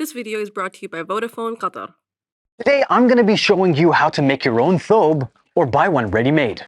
This video is brought to you by Vodafone Qatar. Today, I'm going to be showing you how to make your own thobe or buy one ready-made.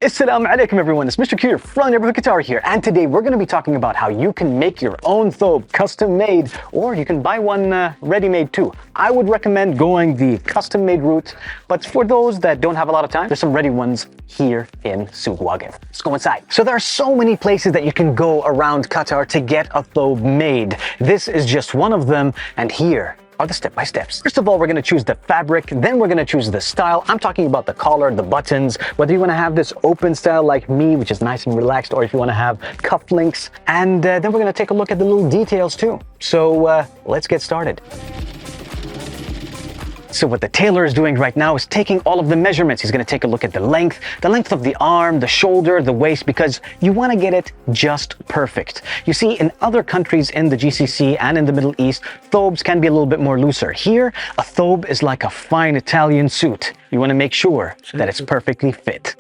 Assalamu alaikum everyone, it's MR.Q from Neighborhood Qatar here, and today we're going to be talking about how you can make your own thobe custom made, or you can buy one ready-made too. I would recommend going the custom made route, but for those that don't have a lot of time, there's some ready ones here in Souq Waqif. Let's go inside. So there are so many places that you can go around Qatar to get a thobe made. This is just one of them, and here are the step-by-steps. First of all, we're going to choose the fabric, then we're going to choose the style. I'm talking about the collar, the buttons, whether you want to have this open style like me, which is nice and relaxed, or if you want to have cufflinks. And then we're going to take a look at the little details too. So let's get started. So what the tailor is doing right now is taking all of the measurements. He's going to take a look at the length of the arm, the shoulder, the waist, because you want to get it just perfect. You see, in other countries in the GCC and in the Middle East, thobes can be a little bit more looser. Here, a thobe is like a fine Italian suit. You want to make sure that it's perfectly fit.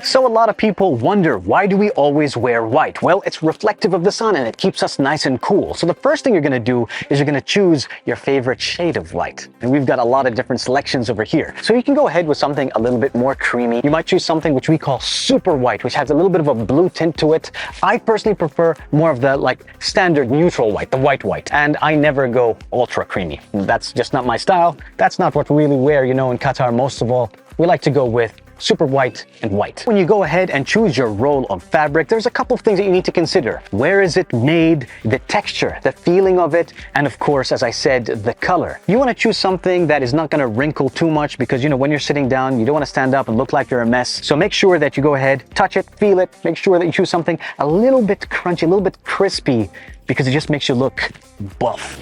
So a lot of people wonder, why do we always wear white? Well, it's reflective of the sun and it keeps us nice and cool. So the first thing you're going to do is you're going to choose your favorite shade of white. And we've got a lot of different selections over here. So you can go ahead with something a little bit more creamy. You might choose something which we call super white, which has a little bit of a blue tint to it. I personally prefer more of the standard neutral white, the white. And I never go ultra creamy. That's just not my style. That's not what we really wear, in Qatar. Most of all, we like to go with super white and white. When you go ahead and choose your roll of fabric, there's a couple of things that you need to consider. Where is it made, the texture, the feeling of it, and of course, as I said, the color. You want to choose something that is not going to wrinkle too much because, when you're sitting down, you don't want to stand up and look like you're a mess. So make sure that you go ahead, touch it, feel it, make sure that you choose something a little bit crunchy, a little bit crispy, because it just makes you look buff.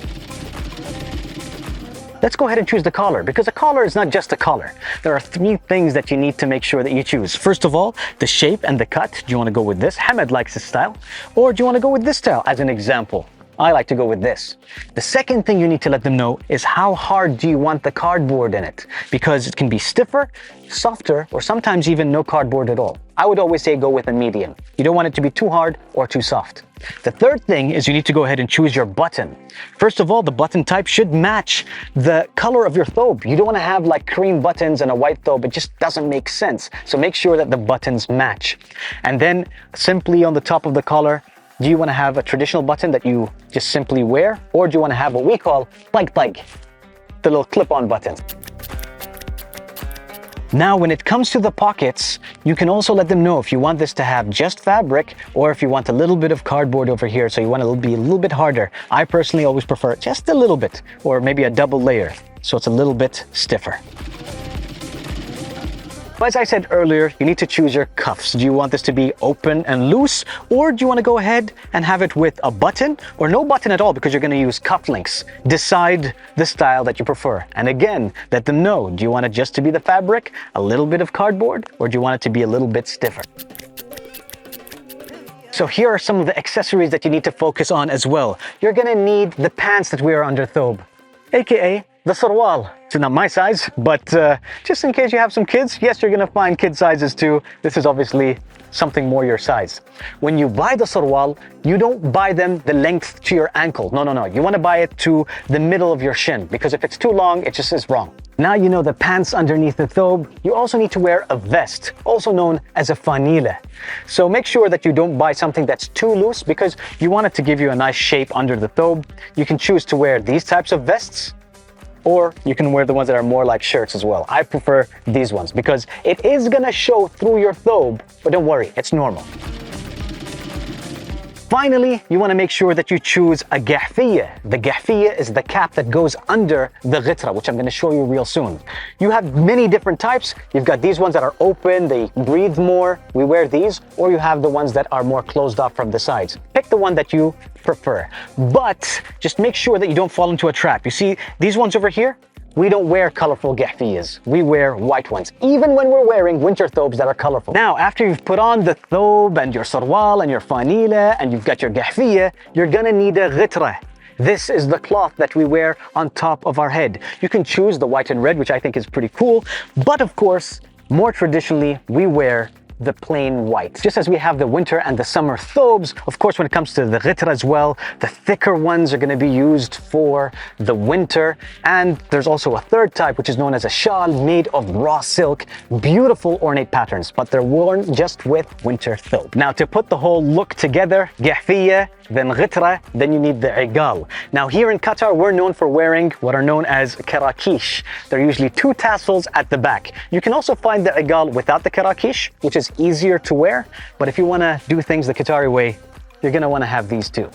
Let's go ahead and choose the collar, because a collar is not just a collar. There are three things that you need to make sure that you choose. First of all, the shape and the cut. Do you want to go with this? Hamad likes this style. Or do you want to go with this style as an example? I like to go with this. The second thing you need to let them know is how hard do you want the cardboard in it? Because it can be stiffer, softer, or sometimes even no cardboard at all. I would always say go with a medium. You don't want it to be too hard or too soft. The third thing is you need to go ahead and choose your button. First of all, the button type should match the color of your thobe. You don't want to have cream buttons and a white thobe. It just doesn't make sense. So make sure that the buttons match. And then simply on the top of the collar, do you want to have a traditional button that you just simply wear? Or do you want to have what we call the little clip-on button? Now, when it comes to the pockets, you can also let them know if you want this to have just fabric or if you want a little bit of cardboard over here, so you want it to be a little bit harder. I personally always prefer just a little bit, or maybe a double layer, so it's a little bit stiffer. As I said earlier, you need to choose your cuffs. Do you want this to be open and loose, or do you want to go ahead and have it with a button or no button at all because you're going to use cufflinks? Decide the style that you prefer. And again, let them know, do you want it just to be the fabric, a little bit of cardboard, or do you want it to be a little bit stiffer? So here are some of the accessories that you need to focus on as well. You're going to need the pants that wear under thobe, aka the sarwal. It's not my size, but just in case you have some kids, yes, you're gonna find kid sizes too. This is obviously something more your size. When you buy the sarwal, you don't buy them the length to your ankle. No. You wanna buy it to the middle of your shin, because if it's too long, it just is wrong. Now you know the pants underneath the thobe. You also need to wear a vest, also known as a fanila. So make sure that you don't buy something that's too loose, because you want it to give you a nice shape under the thobe. You can choose to wear these types of vests, or you can wear the ones that are more like shirts as well. I prefer these ones because it is gonna show through your thobe, but don't worry, it's normal. Finally, you want to make sure that you choose a gahfiyya. The gahfiyya is the cap that goes under the ghitra, which I'm going to show you real soon. You have many different types. You've got these ones that are open, they breathe more. We wear these, or you have the ones that are more closed off from the sides. Pick the one that you prefer, but just make sure that you don't fall into a trap. You see these ones over here? We don't wear colorful gahfiyyas. We wear white ones, even when we're wearing winter thobes that are colorful. Now, after you've put on the thobe and your sarwal and your fanila and you've got your gahfiyya, you're gonna need a ghitra. This is the cloth that we wear on top of our head. You can choose the white and red, which I think is pretty cool, but of course, More traditionally, we wear the plain white. Just as we have the winter and the summer thobes, of course, when it comes to the ghitra as well, the thicker ones are going to be used for the winter. And there's also a third type, which is known as a shawl made of raw silk. Beautiful ornate patterns, but they're worn just with winter thobe. Now, to put the whole look together, qahfiyya, then ghitra, then you need the igal. Now, here in Qatar, we're known for wearing what are known as karakish. They're usually 2 tassels at the back. You can also find the igal without the karakish, which is easier to wear. But if you want to do things the Qatari way, you're going to want to have these too.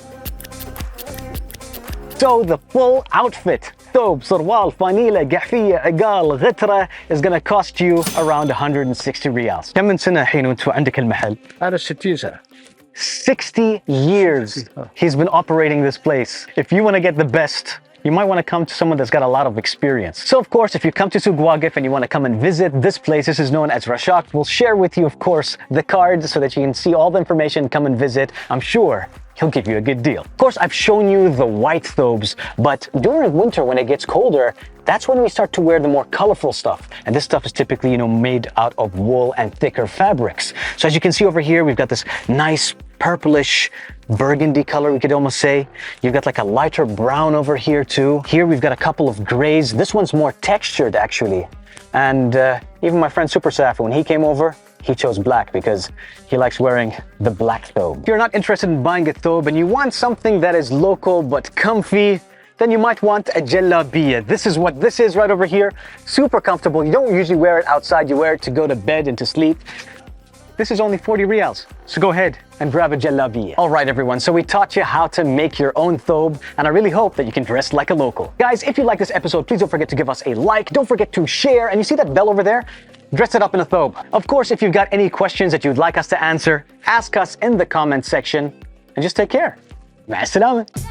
So the full outfit, thobe, sarwal, fanila, qahfiyya, igal, ghitra, is going to cost you around 160 riyals. كم من سنة حين وانتوا عندك المحل؟ هذا 60 سنة. 60 years he's been operating this place. If you want to get the best, you might want to come to someone that's got a lot of experience. So of course, if you come to Souq Waqif and you want to come and visit this place, this is known as Rashaqa. We'll share with you, of course, the card so that you can see all the information, come and visit. I'm sure he'll give you a good deal. Of course, I've shown you the white thobes, but during winter when it gets colder, that's when we start to wear the more colorful stuff. And this stuff is typically, made out of wool and thicker fabrics. So as you can see over here, we've got this nice purplish burgundy color, we could almost say. You've got like a lighter brown over here too. Here we've got a couple of grays. This one's more textured actually. And even my friend Super Saf, when he came over, he chose black because he likes wearing the black thobe. If you're not interested in buying a thobe and you want something that is local but comfy, then you might want a jallabiyya. This is what this is right over here. Super comfortable. You don't usually wear it outside. You wear it to go to bed and to sleep. This is only 40 riyals. So go ahead and grab a jallabiyya. All right, everyone. So we taught you how to make your own thobe, and I really hope that you can dress like a local. Guys, if you like this episode, please don't forget to give us a like. Don't forget to share. And you see that bell over there? Dress it up in a thobe. Of course, if you've got any questions that you'd like us to answer, ask us in the comment section, and just take care. مع السلامة.